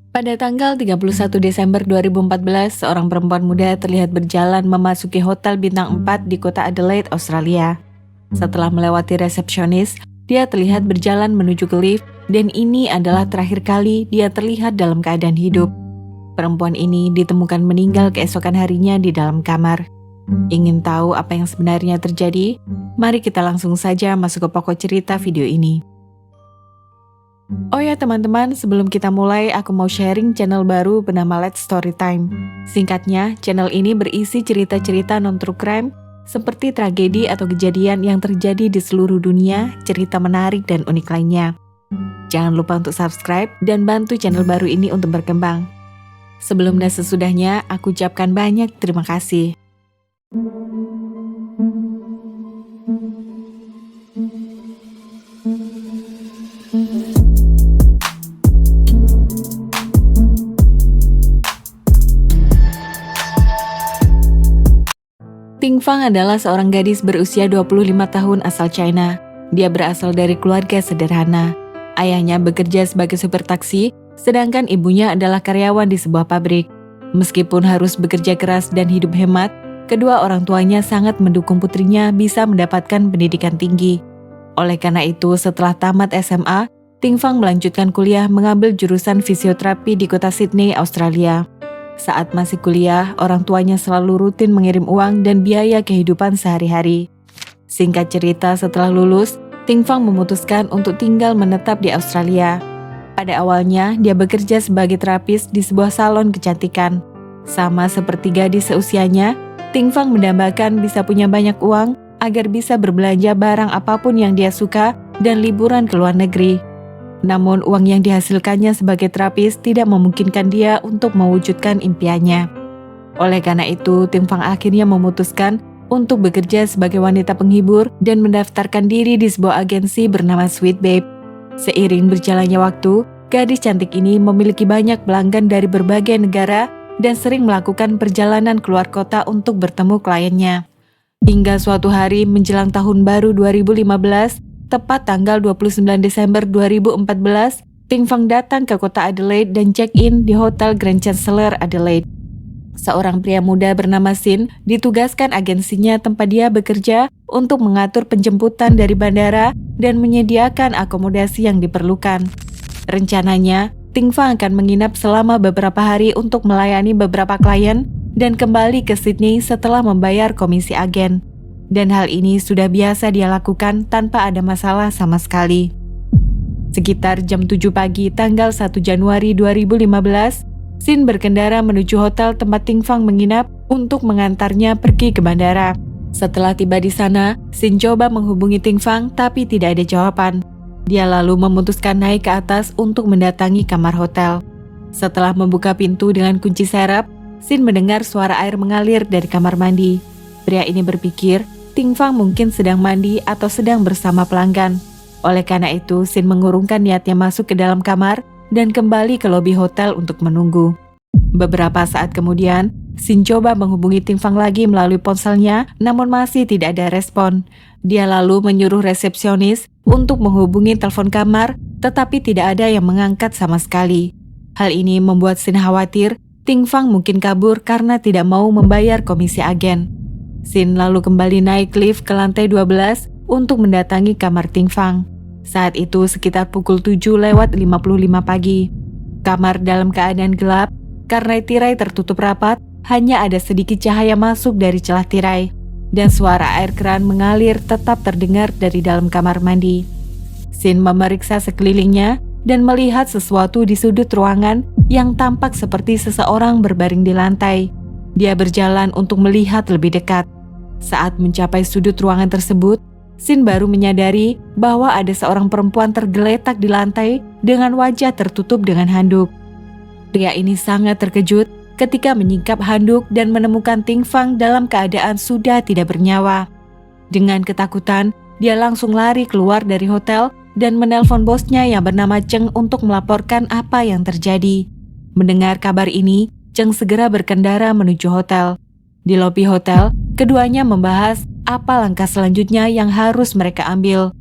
Pada tanggal 31 Desember 2014, seorang perempuan muda terlihat berjalan memasuki hotel bintang 4 di kota Adelaide, Australia. Setelah melewati resepsionis, dia terlihat berjalan menuju ke lift dan ini adalah terakhir kali dia terlihat dalam keadaan hidup. Perempuan ini ditemukan meninggal keesokan harinya di dalam kamar. Ingin tahu apa yang sebenarnya terjadi? Mari kita langsung saja masuk ke pokok cerita video ini. Oh ya teman-teman, sebelum kita mulai, aku mau sharing channel baru bernama Let's Storytime. Singkatnya, channel ini berisi cerita-cerita non-true crime, seperti tragedi atau kejadian yang terjadi di seluruh dunia, cerita menarik dan unik lainnya. Jangan lupa untuk subscribe dan bantu channel baru ini untuk berkembang. Sebelum dan sesudahnya, aku ucapkan banyak terima kasih. Ting Fang adalah seorang gadis berusia 25 tahun asal China. Dia berasal dari keluarga sederhana. Ayahnya bekerja sebagai supir taksi, sedangkan ibunya adalah karyawan di sebuah pabrik. Meskipun harus bekerja keras dan hidup hemat, kedua orang tuanya sangat mendukung putrinya bisa mendapatkan pendidikan tinggi. Oleh karena itu, setelah tamat SMA, Ting Fang melanjutkan kuliah mengambil jurusan fisioterapi di kota Sydney, Australia. Saat masih kuliah, orang tuanya selalu rutin mengirim uang dan biaya kehidupan sehari-hari. Singkat cerita, setelah lulus, Ting Fang memutuskan untuk tinggal menetap di Australia. Pada awalnya, dia bekerja sebagai terapis di sebuah salon kecantikan. Sama seperti gadis seusianya, Ting Fang mendambakan bisa punya banyak uang agar bisa berbelanja barang apapun yang dia suka dan liburan ke luar negeri. Namun uang yang dihasilkannya sebagai terapis tidak memungkinkan dia untuk mewujudkan impiannya. Oleh karena itu, Ting Fang akhirnya memutuskan untuk bekerja sebagai wanita penghibur dan mendaftarkan diri di sebuah agensi bernama Sweet Babe. Seiring berjalannya waktu, gadis cantik ini memiliki banyak pelanggan dari berbagai negara dan sering melakukan perjalanan keluar kota untuk bertemu kliennya. Hingga suatu hari menjelang tahun baru 2015, tepat tanggal 29 Desember 2014, Ting Fang datang ke kota Adelaide dan check-in di Hotel Grand Chancellor Adelaide. Seorang pria muda bernama Sin ditugaskan agensinya tempat dia bekerja untuk mengatur penjemputan dari bandara dan menyediakan akomodasi yang diperlukan. Rencananya, Ting Fang akan menginap selama beberapa hari untuk melayani beberapa klien dan kembali ke Sydney setelah membayar komisi agen. Dan hal ini sudah biasa dia lakukan tanpa ada masalah sama sekali. Sekitar jam 7 pagi tanggal 1 Januari 2015, Sin berkendara menuju hotel tempat Ting Fang menginap untuk mengantarnya pergi ke bandara. Setelah tiba di sana, Sin coba menghubungi Ting Fang tapi tidak ada jawaban. Dia lalu memutuskan naik ke atas untuk mendatangi kamar hotel. Setelah membuka pintu dengan kunci serep, Sin mendengar suara air mengalir dari kamar mandi. Pria ini berpikir, Ting Fang mungkin sedang mandi atau sedang bersama pelanggan. Oleh karena itu, Sin mengurungkan niatnya masuk ke dalam kamar dan kembali ke lobi hotel untuk menunggu. Beberapa saat kemudian, Sin coba menghubungi Ting Fang lagi melalui ponselnya, namun masih tidak ada respon. Dia lalu menyuruh resepsionis untuk menghubungi telepon kamar, tetapi tidak ada yang mengangkat sama sekali. Hal ini membuat Sin khawatir Ting Fang mungkin kabur karena tidak mau membayar komisi agen. Sin lalu kembali naik lift ke lantai 12 untuk mendatangi kamar Ting Fang. Saat itu sekitar pukul 7:55 pagi. Kamar dalam keadaan gelap karena tirai tertutup rapat, hanya ada sedikit cahaya masuk dari celah tirai dan suara air keran mengalir tetap terdengar dari dalam kamar mandi. Sin memeriksa sekelilingnya dan melihat sesuatu di sudut ruangan yang tampak seperti seseorang berbaring di lantai. Dia berjalan untuk melihat lebih dekat. Saat mencapai sudut ruangan tersebut, Sin baru menyadari bahwa ada seorang perempuan tergeletak di lantai dengan wajah tertutup dengan handuk. Pria ini sangat terkejut ketika menyingkap handuk dan menemukan Ting Fang dalam keadaan sudah tidak bernyawa. Dengan ketakutan, dia langsung lari keluar dari hotel dan menelpon bosnya yang bernama Cheng untuk melaporkan apa yang terjadi. Mendengar kabar ini, Cheng segera berkendara menuju hotel. Di lobi hotel, keduanya membahas apa langkah selanjutnya yang harus mereka ambil.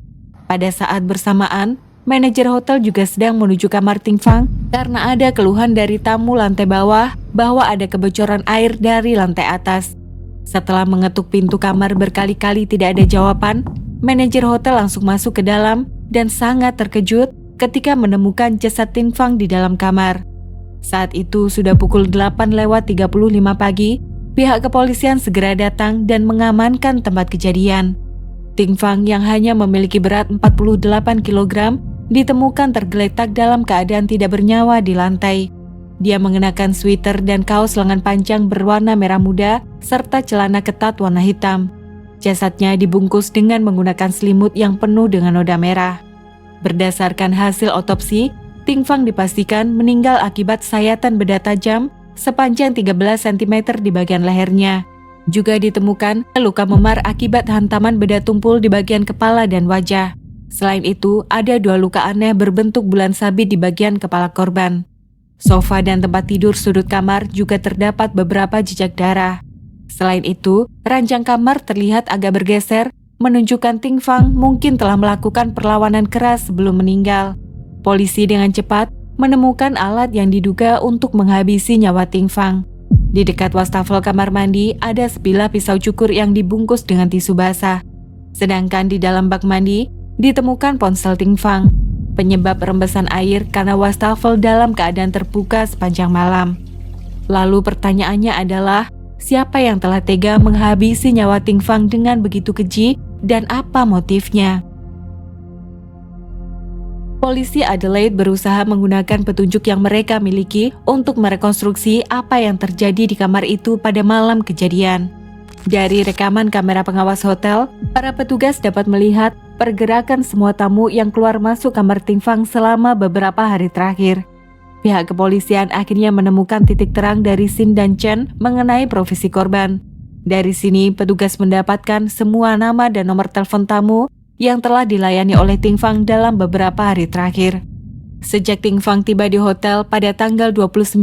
Pada saat bersamaan, manajer hotel juga sedang menuju kamar Ting Fang karena ada keluhan dari tamu lantai bawah bahwa ada kebocoran air dari lantai atas. Setelah mengetuk pintu kamar berkali-kali tidak ada jawaban, manajer hotel langsung masuk ke dalam dan sangat terkejut ketika menemukan jasad Ting Fang di dalam kamar. Saat itu sudah pukul 8:35 pagi, pihak kepolisian segera datang dan mengamankan tempat kejadian. Ting Fang yang hanya memiliki berat 48 kg ditemukan tergeletak dalam keadaan tidak bernyawa di lantai. Dia mengenakan sweater dan kaos lengan panjang berwarna merah muda serta celana ketat warna hitam. Jasadnya dibungkus dengan menggunakan selimut yang penuh dengan noda merah. Berdasarkan hasil otopsi, Ting Fang dipastikan meninggal akibat sayatan benda tajam sepanjang 13 cm di bagian lehernya. Juga ditemukan luka memar akibat hantaman benda tumpul di bagian kepala dan wajah. Selain itu, ada 2 luka aneh berbentuk bulan sabit di bagian kepala korban. Sofa dan tempat tidur sudut kamar juga terdapat beberapa jejak darah. Selain itu, ranjang kamar terlihat agak bergeser, menunjukkan Ting Fang mungkin telah melakukan perlawanan keras sebelum meninggal. Polisi dengan cepat menemukan alat yang diduga untuk menghabisi nyawa Ting Fang. Di dekat wastafel kamar mandi ada sebilah pisau cukur yang dibungkus dengan tisu basah. Sedangkan di dalam bak mandi ditemukan ponsel Ting Fang. Penyebab rembesan air karena wastafel dalam keadaan terbuka sepanjang malam. Lalu pertanyaannya adalah, siapa yang telah tega menghabisi nyawa Ting Fang dengan begitu keji dan apa motifnya? Polisi Adelaide berusaha menggunakan petunjuk yang mereka miliki untuk merekonstruksi apa yang terjadi di kamar itu pada malam kejadian. Dari rekaman kamera pengawas hotel, para petugas dapat melihat pergerakan semua tamu yang keluar masuk kamar Ting Fang selama beberapa hari terakhir. Pihak kepolisian akhirnya menemukan titik terang dari Sin dan Chen mengenai profesi korban. Dari sini, petugas mendapatkan semua nama dan nomor telepon tamu yang telah dilayani oleh Ting Fang dalam beberapa hari terakhir. Sejak Ting Fang tiba di hotel pada tanggal 29,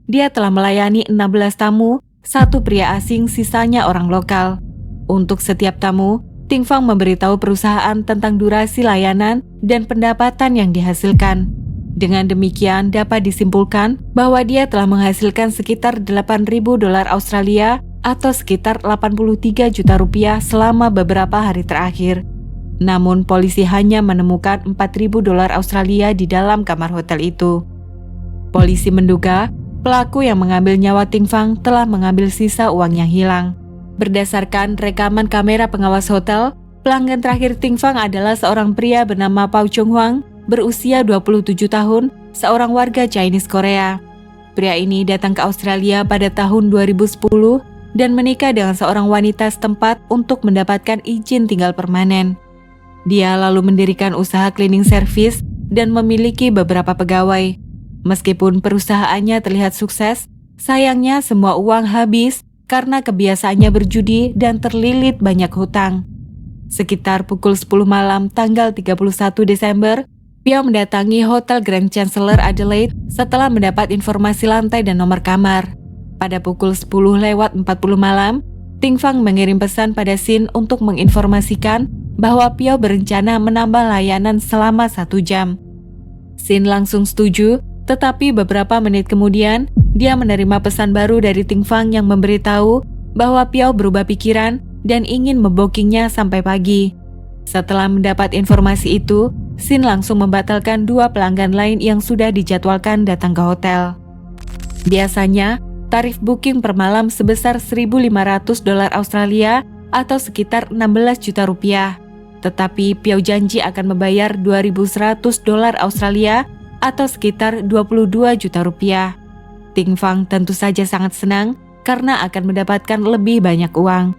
dia telah melayani 16 tamu, 1 pria asing, sisanya orang lokal. Untuk setiap tamu, Ting Fang memberitahu perusahaan tentang durasi layanan dan pendapatan yang dihasilkan. Dengan demikian dapat disimpulkan bahwa dia telah menghasilkan sekitar 8.000 dolar Australia atau sekitar 83 juta rupiah selama beberapa hari terakhir. Namun polisi hanya menemukan 4.000 dolar Australia di dalam kamar hotel itu. Polisi menduga pelaku yang mengambil nyawa Ting Fang telah mengambil sisa uang yang hilang. Berdasarkan rekaman kamera pengawas hotel, pelanggan terakhir Ting Fang adalah seorang pria bernama Pao Chung Huang, berusia 27 tahun, seorang warga Chinese Korea. Pria ini datang ke Australia pada tahun 2010 dan menikah dengan seorang wanita setempat untuk mendapatkan izin tinggal permanen. Dia lalu mendirikan usaha cleaning service dan memiliki beberapa pegawai. Meskipun perusahaannya terlihat sukses, sayangnya semua uang habis karena kebiasaannya berjudi dan terlilit banyak hutang. Sekitar pukul 10 malam tanggal 31 Desember, Piao mendatangi Hotel Grand Chancellor Adelaide setelah mendapat informasi lantai dan nomor kamar. Pada pukul 10:40 malam, Ting Fang mengirim pesan pada Sin untuk menginformasikan bahwa Piao berencana menambah layanan selama 1 jam. Sin langsung setuju, tetapi beberapa menit kemudian, dia menerima pesan baru dari Ting Fang yang memberitahu bahwa Piao berubah pikiran dan ingin membokingnya sampai pagi. Setelah mendapat informasi itu, Sin langsung membatalkan 2 pelanggan lain yang sudah dijadwalkan datang ke hotel. Biasanya, tarif booking per malam sebesar 1.500 dolar Australia atau sekitar 16 juta rupiah. Tetapi Piao janji akan membayar 2.100 dolar Australia atau sekitar 22 juta rupiah. Ting Fang tentu saja sangat senang karena akan mendapatkan lebih banyak uang.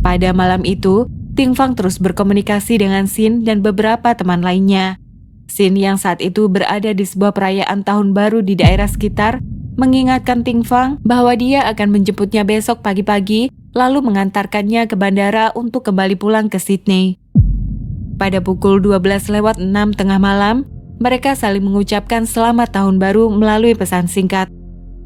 Pada malam itu, Ting Fang terus berkomunikasi dengan Sin dan beberapa teman lainnya. Sin yang saat itu berada di sebuah perayaan tahun baru di daerah sekitar, mengingatkan Ting Fang bahwa dia akan menjemputnya besok pagi-pagi lalu mengantarkannya ke bandara untuk kembali pulang ke Sydney. Pada pukul 12:06 tengah malam, mereka saling mengucapkan selamat tahun baru melalui pesan singkat.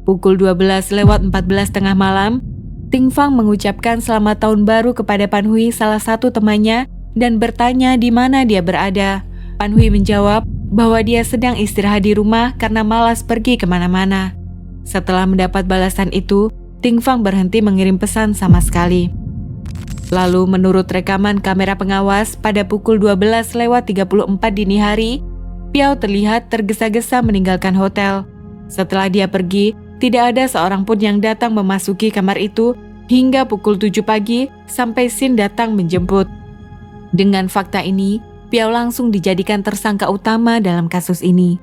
Pukul 12:14 tengah malam, Ting Fang mengucapkan selamat tahun baru kepada Pan Hui, salah satu temannya, dan bertanya di mana dia berada. Pan Hui menjawab bahwa dia sedang istirahat di rumah karena malas pergi kemana-mana. Setelah mendapat balasan itu, Ting Fang berhenti mengirim pesan sama sekali. Lalu menurut rekaman kamera pengawas pada pukul 12:34 dini hari, Piao terlihat tergesa-gesa meninggalkan hotel. Setelah dia pergi, tidak ada seorang pun yang datang memasuki kamar itu hingga pukul 7 pagi sampai Sin datang menjemput. Dengan fakta ini, Piao langsung dijadikan tersangka utama dalam kasus ini.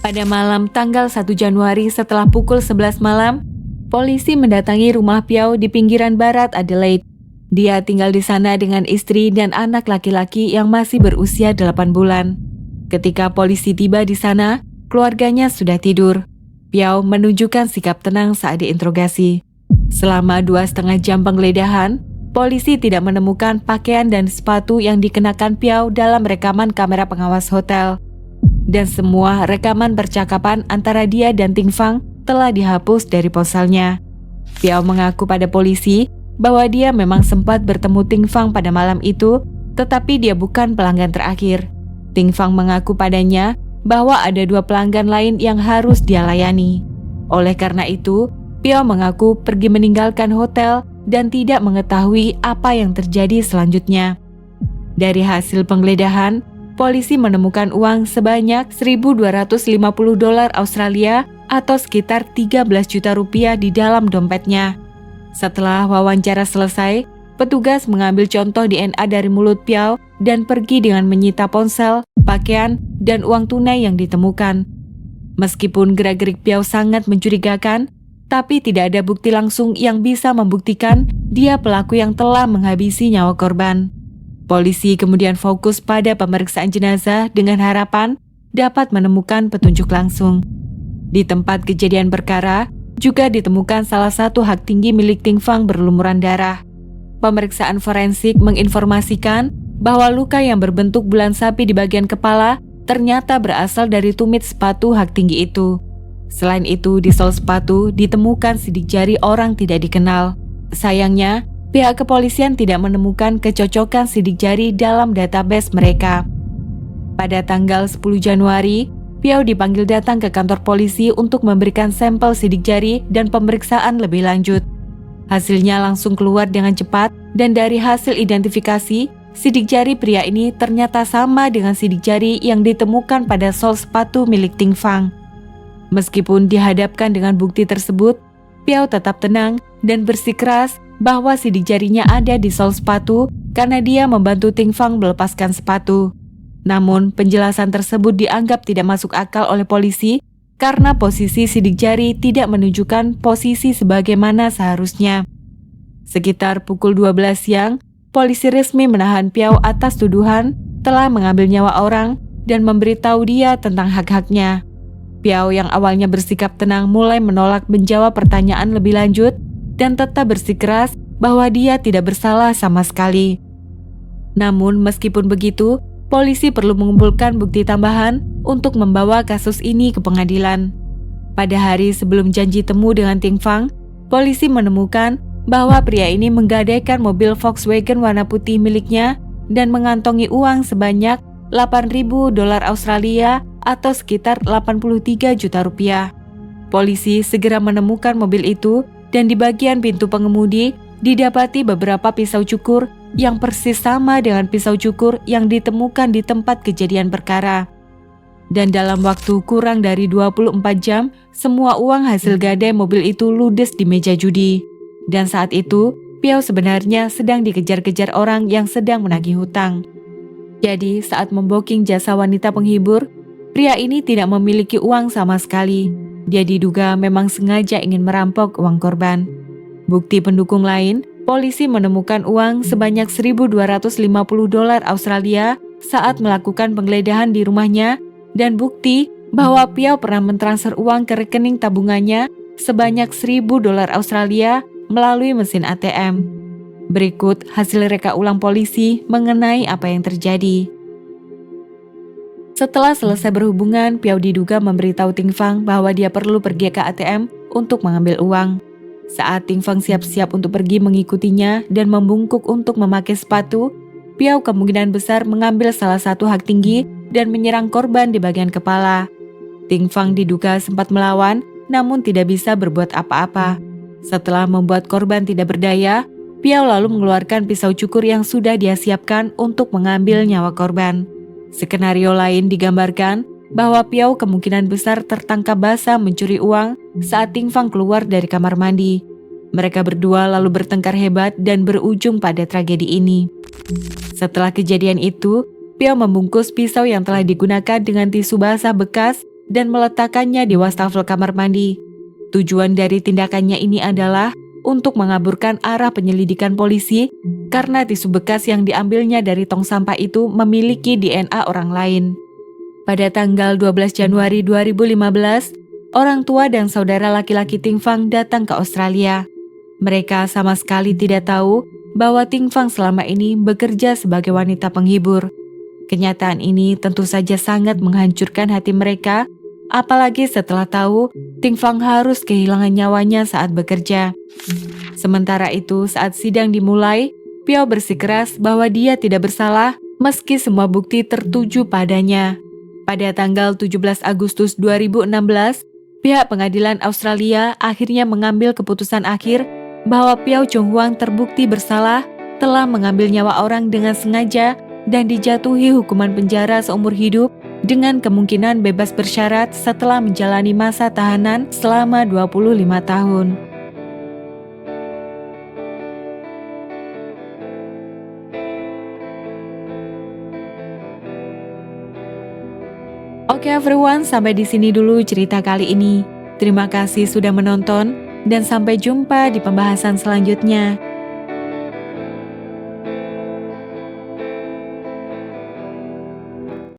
Pada malam tanggal 1 Januari setelah pukul 11 malam, polisi mendatangi rumah Piao di pinggiran barat Adelaide. Dia tinggal di sana dengan istri dan anak laki-laki yang masih berusia 8 bulan. Ketika polisi tiba di sana, keluarganya sudah tidur. Piao menunjukkan sikap tenang saat diinterogasi. Selama 2,5 jam penggeledahan, polisi tidak menemukan pakaian dan sepatu yang dikenakan Piao dalam rekaman kamera pengawas hotel. Dan semua rekaman percakapan antara dia dan Ting Fang telah dihapus dari ponselnya. Piao mengaku pada polisi bahwa dia memang sempat bertemu Ting Fang pada malam itu, tetapi dia bukan pelanggan terakhir. Ting Fang mengaku padanya bahwa ada 2 pelanggan lain yang harus dia layani. Oleh karena itu, Piao mengaku pergi meninggalkan hotel dan tidak mengetahui apa yang terjadi selanjutnya. Dari hasil penggeledahan, polisi menemukan uang sebanyak $1.250 Australia atau sekitar 13 juta rupiah di dalam dompetnya. Setelah wawancara selesai, petugas mengambil contoh DNA dari mulut Piao dan pergi dengan menyita ponsel, pakaian, dan uang tunai yang ditemukan. Meskipun gerak-gerik Piao sangat mencurigakan, tapi tidak ada bukti langsung yang bisa membuktikan dia pelaku yang telah menghabisi nyawa korban. Polisi kemudian fokus pada pemeriksaan jenazah dengan harapan dapat menemukan petunjuk langsung. Di tempat kejadian perkara, juga ditemukan salah satu hak tinggi milik Ting Fang berlumuran darah. Pemeriksaan forensik menginformasikan bahwa luka yang berbentuk bulan sapi di bagian kepala ternyata berasal dari tumit sepatu hak tinggi itu. Selain itu, di sol sepatu ditemukan sidik jari orang tidak dikenal. Sayangnya, pihak kepolisian tidak menemukan kecocokan sidik jari dalam database mereka. Pada tanggal 10 Januari, Piao dipanggil datang ke kantor polisi untuk memberikan sampel sidik jari dan pemeriksaan lebih lanjut. Hasilnya langsung keluar dengan cepat dan dari hasil identifikasi, sidik jari pria ini ternyata sama dengan sidik jari yang ditemukan pada sol sepatu milik Ting Fang. Meskipun dihadapkan dengan bukti tersebut, Piao tetap tenang dan bersikeras bahwa sidik jarinya ada di sol sepatu karena dia membantu Ting Fang melepaskan sepatu. Namun, penjelasan tersebut dianggap tidak masuk akal oleh polisi karena posisi sidik jari tidak menunjukkan posisi sebagaimana seharusnya. Sekitar pukul 12 siang, polisi resmi menahan Piao atas tuduhan telah mengambil nyawa orang dan memberitahu dia tentang hak-haknya. Piao yang awalnya bersikap tenang mulai menolak menjawab pertanyaan lebih lanjut dan tetap bersikeras bahwa dia tidak bersalah sama sekali. Namun, meskipun begitu, polisi perlu mengumpulkan bukti tambahan untuk membawa kasus ini ke pengadilan. Pada hari sebelum janji temu dengan Ting Fang, polisi menemukan bahwa pria ini menggadaikan mobil Volkswagen warna putih miliknya dan mengantongi uang sebanyak $8.000 Australia atau sekitar 83 juta rupiah. Polisi segera menemukan mobil itu dan di bagian pintu pengemudi didapati beberapa pisau cukur yang persis sama dengan pisau cukur yang ditemukan di tempat kejadian perkara. Dan dalam waktu kurang dari 24 jam, semua uang hasil gadai mobil itu ludes di meja judi. Dan saat itu, Piao sebenarnya sedang dikejar-kejar orang yang sedang menagih hutang. Jadi, saat membooking jasa wanita penghibur, pria ini tidak memiliki uang sama sekali. Dia diduga memang sengaja ingin merampok uang korban. Bukti pendukung lain, polisi menemukan uang sebanyak $1.250 Australia saat melakukan penggeledahan di rumahnya dan bukti bahwa Piao pernah mentransfer uang ke rekening tabungannya sebanyak $1.000 Australia melalui mesin ATM. Berikut hasil reka ulang polisi mengenai apa yang terjadi. Setelah selesai berhubungan, Piao diduga memberitahu Ting Fang bahwa dia perlu pergi ke ATM untuk mengambil uang. Saat Ting Fang siap-siap untuk pergi mengikutinya dan membungkuk untuk memakai sepatu, Piao kemungkinan besar mengambil salah satu hak tinggi dan menyerang korban di bagian kepala. Ting Fang diduga sempat melawan, namun tidak bisa berbuat apa-apa. Setelah membuat korban tidak berdaya, Piao lalu mengeluarkan pisau cukur yang sudah dia siapkan untuk mengambil nyawa korban. Skenario lain digambarkan bahwa Piao kemungkinan besar tertangkap basah mencuri uang saat Ting Fang keluar dari kamar mandi. Mereka berdua lalu bertengkar hebat dan berujung pada tragedi ini. Setelah kejadian itu, Piao membungkus pisau yang telah digunakan dengan tisu basah bekas dan meletakkannya di wastafel kamar mandi. Tujuan dari tindakannya ini adalah untuk mengaburkan arah penyelidikan polisi karena tisu bekas yang diambilnya dari tong sampah itu memiliki DNA orang lain. Pada tanggal 12 Januari 2015, orang tua dan saudara laki-laki Ting Fang datang ke Australia. Mereka sama sekali tidak tahu bahwa Ting Fang selama ini bekerja sebagai wanita penghibur. Kenyataan ini tentu saja sangat menghancurkan hati mereka, apalagi setelah tahu Ting Fang harus kehilangan nyawanya saat bekerja. Sementara itu, saat sidang dimulai, Piao bersikeras bahwa dia tidak bersalah meski semua bukti tertuju padanya. Pada tanggal 17 Agustus 2016, pihak pengadilan Australia akhirnya mengambil keputusan akhir bahwa Piao Chung Huang terbukti bersalah telah mengambil nyawa orang dengan sengaja dan dijatuhi hukuman penjara seumur hidup dengan kemungkinan bebas bersyarat setelah menjalani masa tahanan selama 25 tahun. Oke everyone, sampai di sini dulu cerita kali ini. Terima kasih sudah menonton dan sampai jumpa di pembahasan selanjutnya.